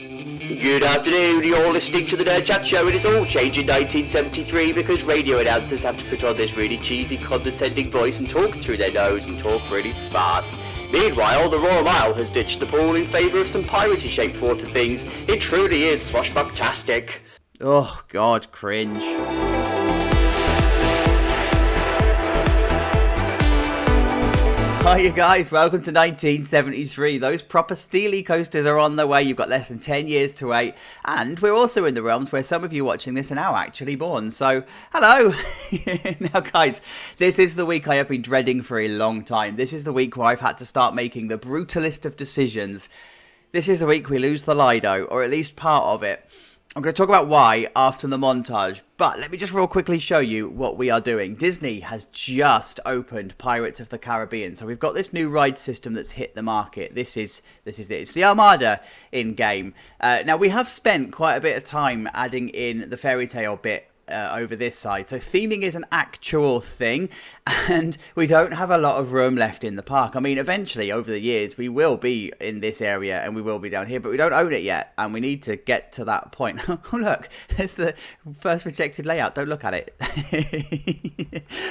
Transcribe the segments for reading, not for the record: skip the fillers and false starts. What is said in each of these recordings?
Good afternoon, you're listening to the Nerd Chat Show. It is all changed in 1973 because radio announcers have to put on this really cheesy, condescending voice and talk through their nose and talk really fast. Meanwhile, the Royal Myle has ditched the pool in favour of some piratey-shaped water things. It truly is swashbucktastic. Oh, God, cringe. Hi you guys, welcome to 1973. Those proper Steely coasters are on their way. You've got less than 10 years to wait. And we're also in the realms where some of you watching this are now actually born. So, hello! Now guys, this is the week I have been dreading for a long time. This is the week where I've had to start making the brutalist of decisions. This is the week we lose the Lido, or at least part of it. I'm going to talk about why after the montage, but let me just real quickly show you what we are doing. Disney has just opened Pirates of the Caribbean, so we've got this new ride system that's hit the market. This is it. It's the Armada in-game. Now, we have spent quite a bit of time adding in the fairy tale bit over this side. So theming is an actual thing, and we don't have a lot of room left in the park. I mean, eventually, over the years, we will be in this area and we will be down here, but we don't own it yet, and we need to get to that point. Oh, look, there's the first rejected layout. Don't look at it.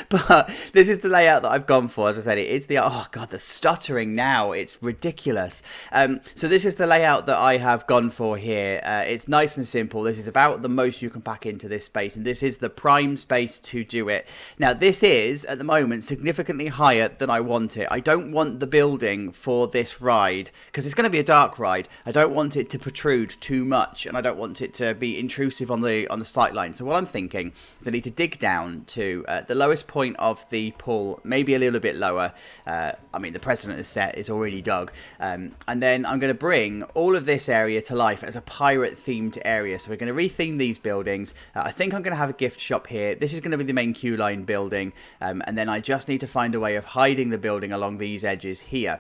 But this is the layout that I've gone for. As I said, it is the, oh God, the stuttering now. It's ridiculous. So this is the layout that I have gone for here. It's nice and simple. This is about the most you can pack into this space, and this is the prime space to do it. Now, this is, at the moment, significantly higher than I want it. I don't want the building for this ride, because it's going to be a dark ride. I don't want it to protrude too much, and I don't want it to be intrusive on the sight line. So what I'm thinking is I need to dig down to the lowest point of the pool, maybe a little bit lower. I mean, the precedent is set, it's already dug. And then I'm going to bring all of this area to life as a pirate-themed area. So we're going to retheme these buildings. I think I'm going to have a gift shop here. This is going to be the main queue line building, and then I just need to find a way of hiding the building along these edges here.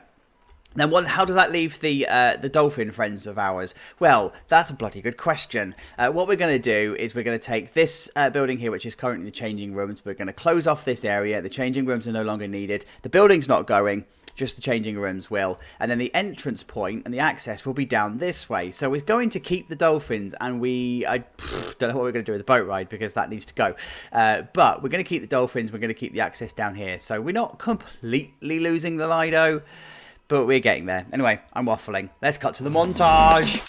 Then how does that leave the dolphin friends of ours? Well, that's a bloody good question. What we're going to do is we're going to take this building here, which is currently the changing rooms. We're going to close off this area. The changing rooms are no longer needed. The building's not going. Just the changing rooms will. And then the entrance point and the access will be down this way. So we're going to keep the dolphins, and I don't know what we're going to do with the boat ride because that needs to go. But we're going to keep the dolphins. We're going to keep the access down here. So we're not completely losing the Lido, but we're getting there. Anyway, I'm waffling. Let's cut to the montage.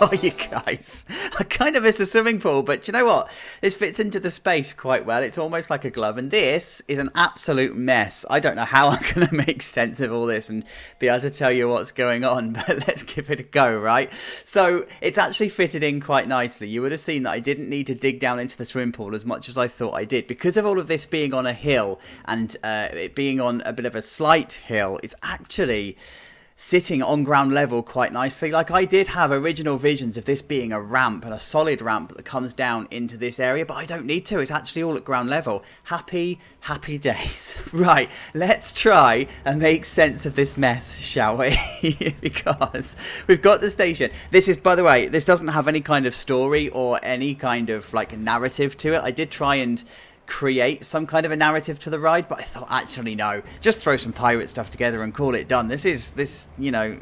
Oh, you guys. I kind of miss the swimming pool, but do you know what? This fits into the space quite well. It's almost like a glove, and this is an absolute mess. I don't know how I'm going to make sense of all this and be able to tell you what's going on, but let's give it a go, right? So it's actually fitted in quite nicely. You would have seen that I didn't need to dig down into the swimming pool as much as I thought I did. Because of all of this being on a hill and it being on a bit of a slight hill, it's actually sitting on ground level quite nicely. Like, I did have original visions of this being a ramp and a solid ramp that comes down into this area, but I don't need to. It's actually all at ground level. Happy days. Right, let's try and make sense of this mess, shall we? Because we've got the station. This is, by the way, this doesn't have any kind of story or any kind of like narrative to it. I did try and create some kind of a narrative to the ride, but I thought, actually no, just throw some pirate stuff together and call it done. This you know,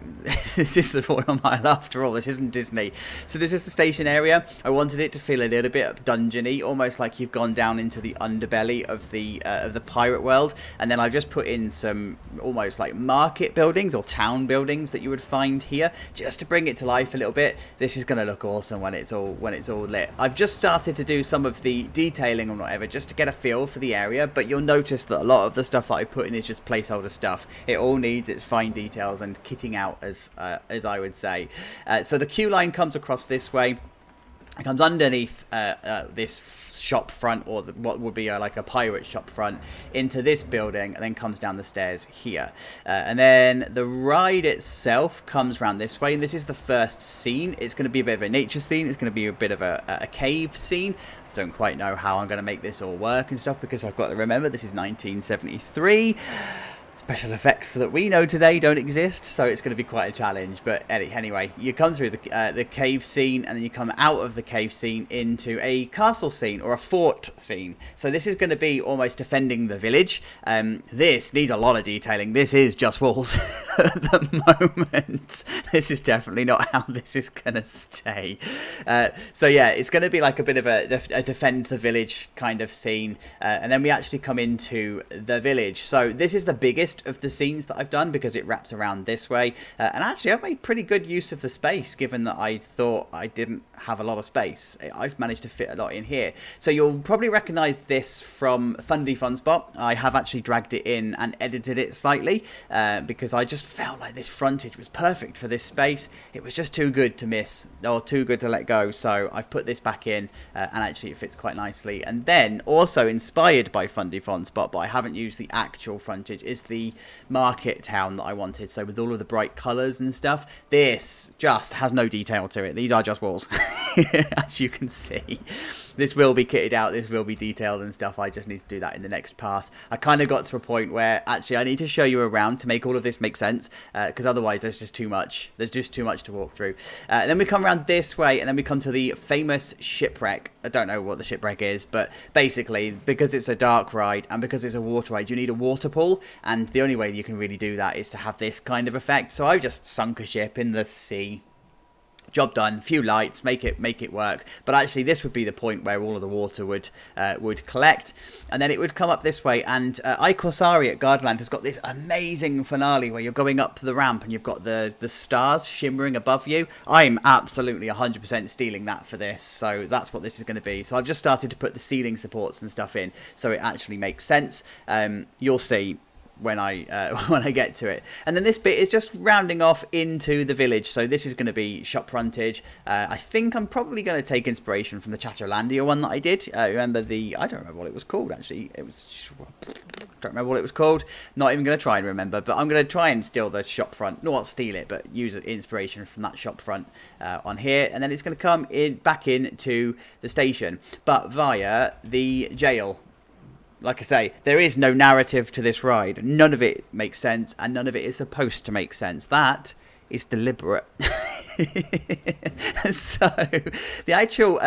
this is the Royal Mile after all. This isn't Disney. So this is the station area. I wanted it to feel a little bit dungeony, almost like you've gone down into the underbelly of the pirate world. And then I've just put in some almost like market buildings or town buildings that you would find here, just to bring it to life a little bit. This is going to look awesome when it's all lit. I've just started to do some of the detailing and whatever, just to get a feel for the area, but you'll notice that a lot of the stuff that I put in is just placeholder stuff. It all needs its fine details and kitting out, as I would say. So the queue line comes across this way. It comes underneath this shop front, or what would be like a pirate shop front, into this building, and then comes down the stairs here. And then the ride itself comes around this way, and this is the first scene. It's going to be a bit of a nature scene. It's going to be a bit of a cave scene. Don't quite know how I'm going to make this all work and stuff, because I've got to remember this is 1973. Special effects that we know today don't exist, so it's going to be quite a challenge. But anyway, you come through the cave scene, and then you come out of the cave scene into a castle scene or a fort scene. So this is going to be almost defending the village. This needs a lot of detailing. This is just walls at the moment. This is definitely not how this is going to stay. So yeah, it's going to be like a bit of a defend the village kind of scene. And then we actually come into the village. So this is the biggest of the scenes that I've done, because it wraps around this way, and actually I've made pretty good use of the space, given that I thought I didn't have a lot of space. I've managed to fit a lot in here. So you'll probably recognize this from Fundy Fun Spot. I have actually dragged it in and edited it slightly, because I just felt like this frontage was perfect for this space. It was just too good to miss, or too good to let go, so I've put this back in, and actually it fits quite nicely. And then also inspired by Fundy Fun Spot, but I haven't used the actual frontage, is the market town that I wanted. So with all of the bright colours and stuff, this just has no detail to it. These are just walls, as you can see. This will be kitted out, this will be detailed and stuff. I just need to do that in the next pass. I kind of got to a point where actually I need to show you around to make all of this make sense, because otherwise there's just too much. There's just too much to walk through. Then we come around this way, and then we come to the famous shipwreck. I don't know what the shipwreck is, but basically, because it's a dark ride and because it's a water ride, you need a water pool, and the only way you can really do that is to have this kind of effect. So I just sunk a ship in the sea. Job done. Few lights, make it work. But actually, this would be the point where all of the water would collect, and then it would come up this way. And iCorsari at Gardaland has got this amazing finale where you're going up the ramp and you've got the stars shimmering above you. I'm absolutely 100% stealing that for this, so that's what this is going to be. So I've just started to put the ceiling supports and stuff in, so it actually makes sense. You'll see when I get to it. And then this bit is just rounding off into the village. So this is going to be shop frontage. I think I'm probably going to take inspiration from the Chacholandia one that I did. I don't remember what it was called, actually. Don't remember what it was called. Not even going to try and remember, but I'm going to try and steal the shop front. Not steal it, but use inspiration from that shop front on here. And then it's going to come back into the station, but via the jail. Like I say, there is no narrative to this ride. None of it makes sense, and none of it is supposed to make sense. That is deliberate. So, the actual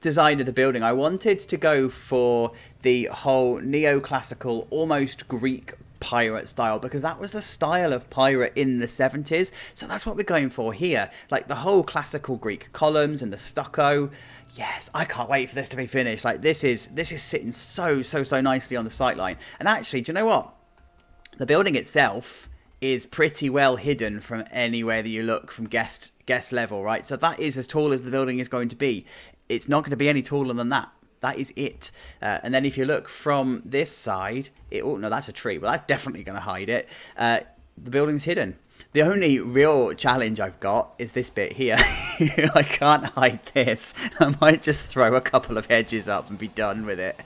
design of the building, I wanted to go for the whole neoclassical, almost Greek pirate style, because that was the style of pirate in the 70s. So that's what we're going for here. Like the whole classical Greek columns and the stucco. Yes, I can't wait for this to be finished. Like this is sitting so nicely on the sightline. And actually, do you know what? The building itself is pretty well hidden from anywhere that you look from guest level, right? So that is as tall as the building is going to be. It's not going to be any taller than that. That is it. And then if you look from this side, oh no, that's a tree. Well, that's definitely going to hide it. The building's hidden. The only real challenge I've got is this bit here. I can't hide this. I might just throw a couple of hedges up and be done with it.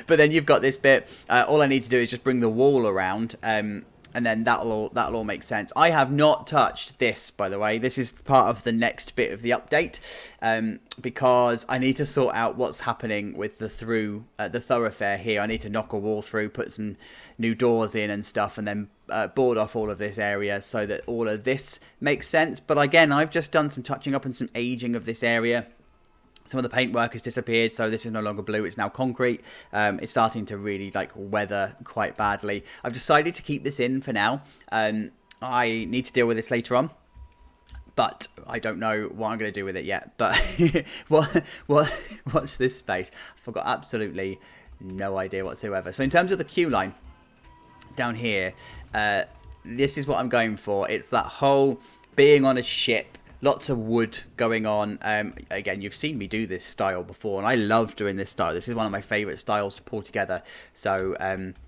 But then you've got this bit. All I need to do is just bring the wall around, and then that'll all make sense. I have not touched this, by the way. This is part of the next bit of the update, because I need to sort out what's happening with the thoroughfare here. I need to knock a wall through, put some new doors in and stuff, and then board off all of this area so that all of this makes sense. But again, I've just done some touching up and some aging of this area. Some of the paintwork has disappeared, so this is no longer blue, it's now concrete. It's starting to really weather quite badly. I've decided to keep this in for now. I need to deal with this later on, but I don't know what I'm going to do with it yet. But what's this space? I've got absolutely no idea whatsoever. So in terms of the queue line down here, this is what I'm going for. It's that whole being on a ship. Lots of wood going on. Again, you've seen me do this style before, and I love doing this style. This is one of my favourite styles to pull together. So,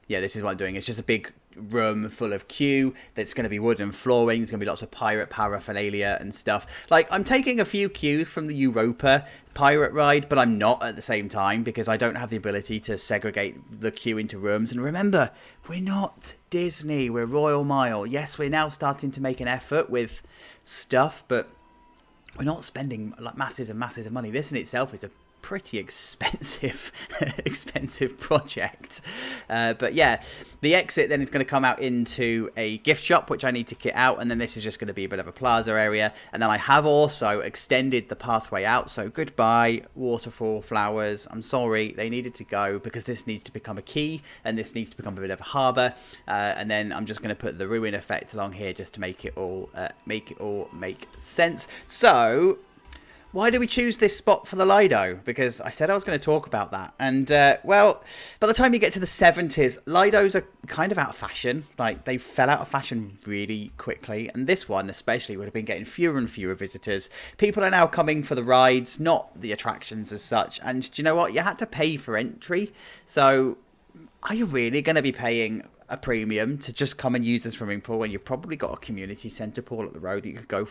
yeah, this is what I'm doing. It's just a big room full of queue that's going to be wooden flooring. There's going to be lots of pirate paraphernalia and stuff. I'm taking a few cues from the Europa pirate ride, but I'm not at the same time because I don't have the ability to segregate the queue into rooms. And remember, we're not Disney. We're Royal Myle. Yes, we're now starting to make an effort with stuff, but we're not spending masses and masses of money. This in itself is a pretty expensive project, but yeah, the exit then is going to come out into a gift shop, which I need to kit out, and then this is just going to be a bit of a plaza area. And then I have also extended the pathway out, so goodbye waterfall flowers, I'm sorry, they needed to go because this needs to become a quay and this needs to become a bit of a harbour, and then I'm just going to put the ruin effect along here just to make it all make sense. So why do we choose this spot for the Lido? Because I said I was going to talk about that. And, well, by the time you get to the 70s, Lidos are kind of out of fashion. They fell out of fashion really quickly. And this one especially would have been getting fewer and fewer visitors. People are now coming for the rides, not the attractions as such. And do you know what? You had to pay for entry. So are you really going to be paying a premium to just come and use the swimming pool when you've probably got a community centre pool up the road that you could go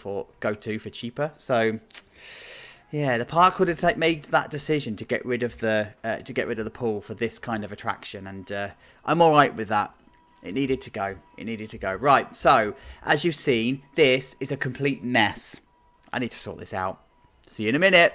to for cheaper? So yeah, the park would have made that decision to get rid of the pool for this kind of attraction, and I'm all right with that. It needed to go. It needed to go. Right. So as you've seen, this is a complete mess. I need to sort this out. See you in a minute.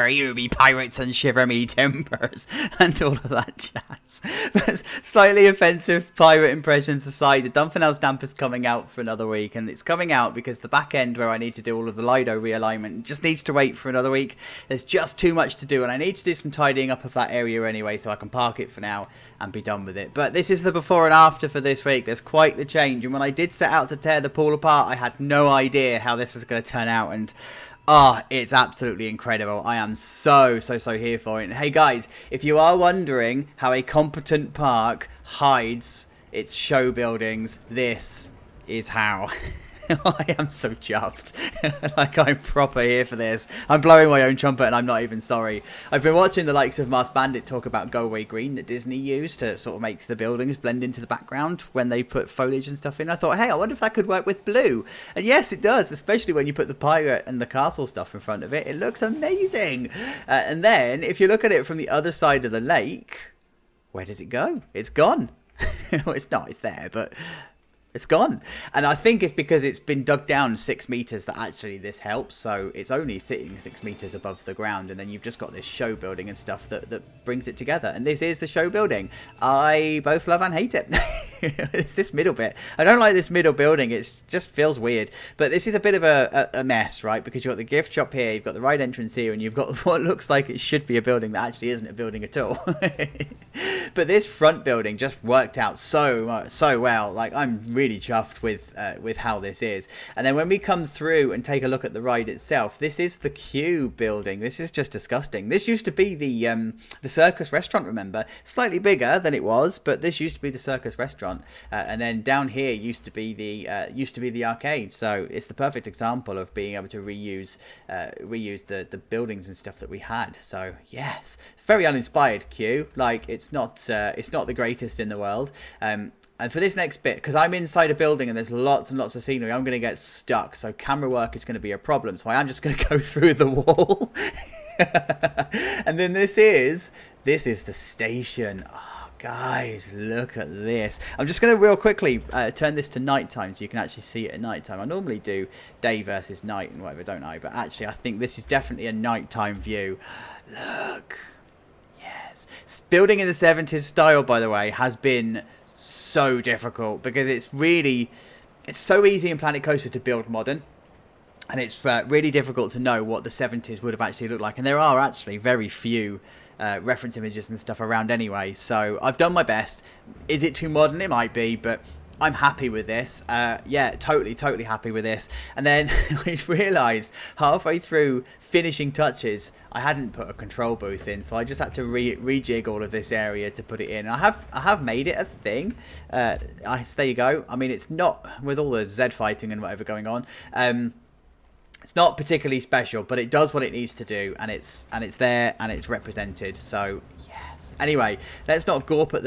You be pirates and shiver me timbers and all of that jazz. But slightly offensive pirate impressions aside, the Dunfermline stamp is coming out for another week, and it's coming out because the back end where I need to do all of the Lido realignment just needs to wait for another week. There's just too much to do, and I need to do some tidying up of that area anyway, so I can park it for now and be done with it. But this is the before and after for this week. There's quite the change, and when I did set out to tear the pool apart, I had no idea how this was going to turn out, and it's absolutely incredible. I am so here for it. And hey guys, if you are wondering how a competent park hides its show buildings, this is how. I am so chuffed. Like, I'm proper here for this. I'm blowing my own trumpet and I'm not even sorry. I've been watching the likes of Mars Bandit talk about Go Away Green that Disney used to sort of make the buildings blend into the background when they put foliage and stuff in. I thought, hey, I wonder if that could work with blue. And yes, it does, especially when you put the pirate and the castle stuff in front of it. It looks amazing. And then, if you look at it from the other side of the lake, where does it go? It's gone. Well, it's not, it's there, but it's gone. And I think it's because it's been dug down 6 meters that actually this helps. So it's only sitting 6 meters above the ground, and then you've just got this show building and stuff that brings it together. And this is the show building. I both love and hate it. It's this middle bit. I don't like this middle building. It just feels weird. But this is a bit of a mess, right? Because you've got the gift shop here, you've got the right entrance here, and you've got what looks like it should be a building that actually isn't a building at all. But this front building just worked out so well. Like, I'm really chuffed with how this is. And then when we come through and take a look at the ride itself, this is the queue building. This is just disgusting. This used to be the circus restaurant, remember? Slightly bigger than it was, but this used to be the circus restaurant. And then down here used to be the arcade. So it's the perfect example of being able to reuse the buildings and stuff that we had. So yes, it's very uninspired queue. Like, it's not the greatest in the world. And for this next bit, because I'm inside a building and there's lots and lots of scenery, I'm going to get stuck. So camera work is going to be a problem. So I am just going to go through the wall. And then this is the station. Oh, guys, look at this. I'm just going to real quickly turn this to nighttime so you can actually see it at nighttime. I normally do day versus night and whatever, don't I? But actually, I think this is definitely a nighttime view. Look. Yes. Building in the 70s style, by the way, has been so difficult because it's so easy in Planet Coaster to build modern, and it's really difficult to know what the 70s would have actually looked like, and there are actually very few reference images and stuff around anyway, so I've done my best. Is it too modern? It might be, but I'm happy with this. Yeah, totally happy with this. And then I realised halfway through finishing touches, I hadn't put a control booth in, so I just had to rejig all of this area to put it in. I have made it a thing. There you go. I mean, it's not, with all the Z fighting and whatever going on, it's not particularly special, but it does what it needs to do, and it's there and it's represented. So yes. Anyway, let's not gawp at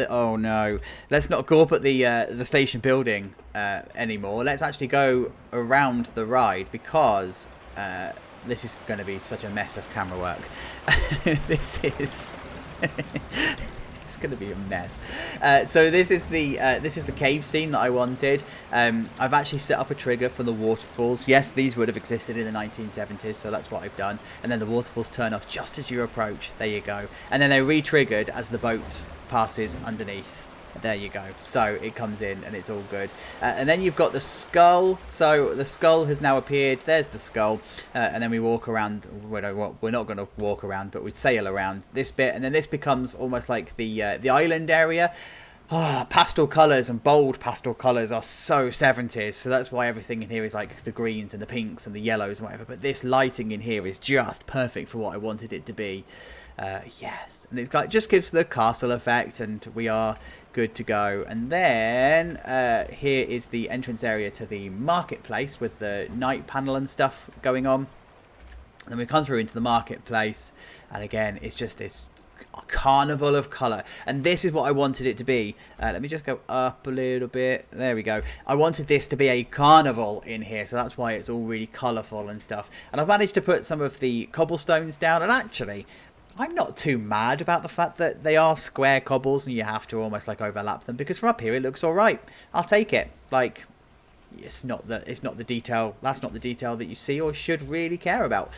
the station building anymore. Let's actually go around the ride because this is going to be such a mess of camera work. This is it's going to be a mess. So this is the cave scene that I wanted. I've actually set up a trigger for the waterfalls. Yes, these would have existed in the 1970s, so that's what I've done. And then the waterfalls turn off just as you approach. There you go. And then they're re-triggered as the boat passes underneath. There you go. So it comes in and it's all good. And then you've got the skull. So the skull has now appeared. There's the skull. And then we walk around. Well, we're not going to walk around, but we sail around this bit. And then this becomes almost like the island area. Pastel colours and bold pastel colours are so 70s. So that's why everything in here is like the greens and the pinks and the yellows and whatever. But this lighting in here is just perfect for what I wanted it to be. Yes, and it just gives the castle effect, and we are good to go. And then here is the entrance area to the marketplace with the night panel and stuff going on. And then we come through into the marketplace, and again, it's just this carnival of colour, and this is what I wanted it to be. Let me just go up a little bit. There we go. I wanted this to be a carnival in here, so that's why it's all really colourful and stuff. And I've managed to put some of the cobblestones down, and actually I'm not too mad about the fact that they are square cobbles and you have to almost like overlap them, because from up here it looks all right. I'll take it. Like, it's not the detail. That's not the detail that you see or should really care about.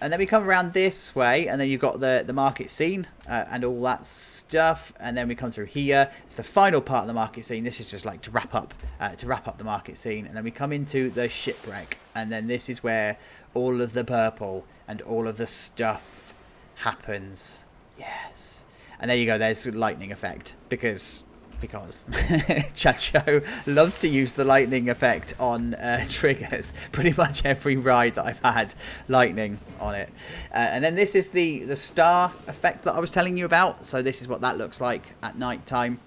And then we come around this way, and then you've got the market scene and all that stuff. And then we come through here. It's the final part of the market scene. This is just like to wrap up the market scene. And then we come into the shipwreck, and then this is where all of the purple and all of the stuff happens. Yes. And there you go. There's lightning effect because Chacho loves to use the lightning effect on triggers. Pretty much every ride that I've had lightning on it. And then this is the star effect that I was telling you about. So this is what that looks like at night time.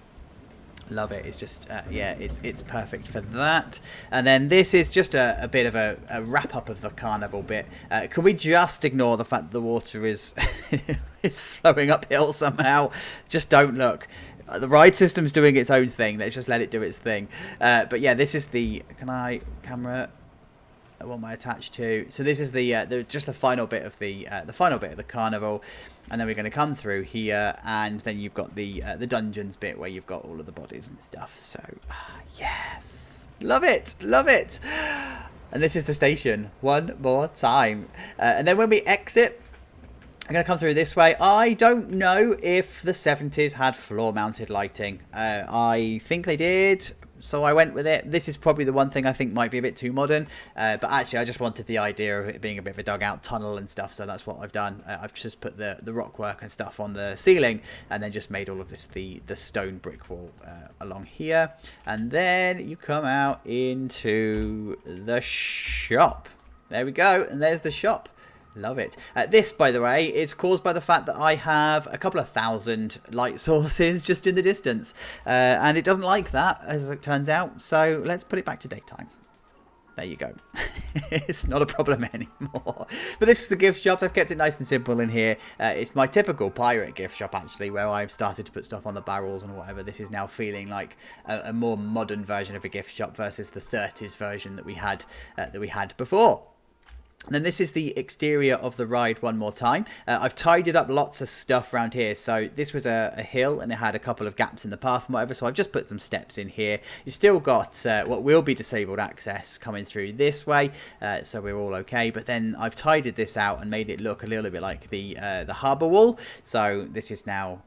Love it. It's just yeah, it's perfect for that. And then this is just a bit of a wrap up of the carnival bit. Can we just ignore the fact that the water is is flowing uphill somehow? Just don't look. The ride system's doing its own thing. Let's just let it do its thing. But yeah, this is the camera. What am I attached to? So this is the just the final bit of the final bit of the carnival, and then we're going to come through here, and then you've got the dungeons bit where you've got all of the bodies and stuff. So yes, love it, love it. And this is the station one more time, and then when we exit, I'm going to come through this way. I don't know if the 70s had floor-mounted lighting. I think they did, so I went with it. This is probably the one thing I think might be a bit too modern. But actually, I just wanted the idea of it being a bit of a dugout tunnel and stuff, so that's what I've done. I've just put the rock work and stuff on the ceiling, and then just made all of this the stone brick wall along here. And then you come out into the shop. There we go, and there's the shop. Love it. This, by the way, is caused by the fact that I have a couple of thousand light sources just in the distance. And it doesn't like that, as it turns out. So let's put it back to daytime. There you go. It's not a problem anymore. But this is the gift shop. I've kept it nice and simple in here. It's my typical pirate gift shop, actually, where I've started to put stuff on the barrels and whatever. This is now feeling like a more modern version of a gift shop versus the 30s version that we had before. And then this is the exterior of the ride one more time. I've tidied up lots of stuff around here. So this was a hill and it had a couple of gaps in the path and whatever. So I've just put some steps in here. You've still got what will be disabled access coming through this way. So we're all okay. But then I've tidied this out and made it look a little bit like the harbour wall. So this is now...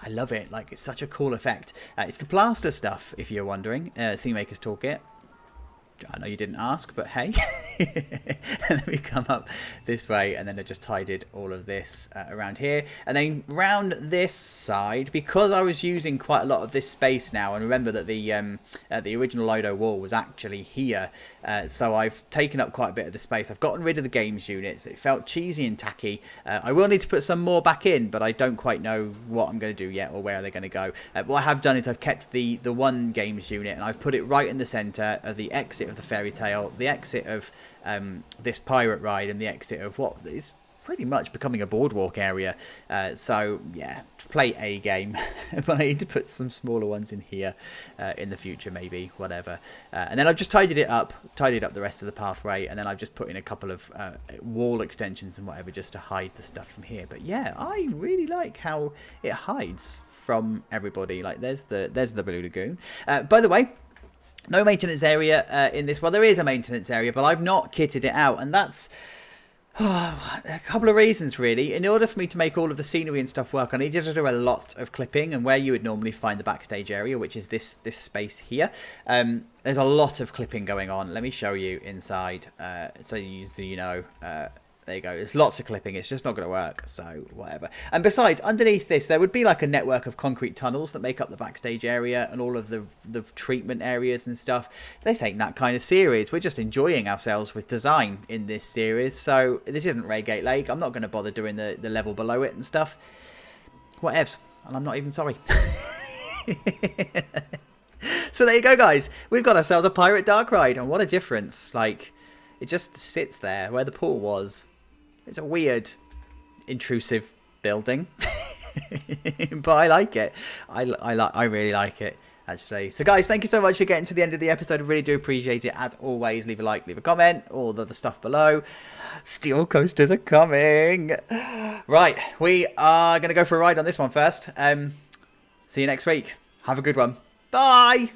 I love it. Like, it's such a cool effect. It's the plaster stuff, if you're wondering. Theme Maker's Toolkit. I know you didn't ask, but hey. And then we come up this way, and then I just tidied all of this around here. And then round this side, because I was using quite a lot of this space now, and remember that the original Lido wall was actually here, so I've taken up quite a bit of the space. I've gotten rid of the games units. It felt cheesy and tacky. I will need to put some more back in, but I don't quite know what I'm going to do yet or where they're going to go. What I have done is I've kept the one games unit, and I've put it right in the centre of the exit of the fairy tale, the exit of this pirate ride, and the exit of what is pretty much becoming a boardwalk area. So yeah, to play a game, but I need to put some smaller ones in here in the future, maybe, whatever. And then I've just tidied up the rest of the pathway, and then I've just put in a couple of wall extensions and whatever just to hide the stuff from here. But yeah, I really like how it hides from everybody. Like there's the Blue Lagoon. By the way, no maintenance area in this. Well, there is a maintenance area, but I've not kitted it out, and that's a couple of reasons, really. In order for me to make all of the scenery and stuff work, I needed to do a lot of clipping, and where you would normally find the backstage area, which is this space here, there's a lot of clipping going on. Let me show you inside, so you know. There you go. There's lots of clipping. It's just not going to work. So whatever. And besides, underneath this, there would be like a network of concrete tunnels that make up the backstage area and all of the treatment areas and stuff. This ain't that kind of series. We're just enjoying ourselves with design in this series. So this isn't Reigate Lake. I'm not going to bother doing the level below it and stuff. Whatevs. And I'm not even sorry. So there you go, guys. We've got ourselves a pirate dark ride. And what a difference. Like, it just sits there where the pool was. It's a weird, intrusive building, but I like it. I really like it, actually. So, guys, thank you so much for getting to the end of the episode. I really do appreciate it. As always, leave a like, leave a comment, all the stuff below. Steel coasters are coming. Right, we are going to go for a ride on this one first. See you next week. Have a good one. Bye.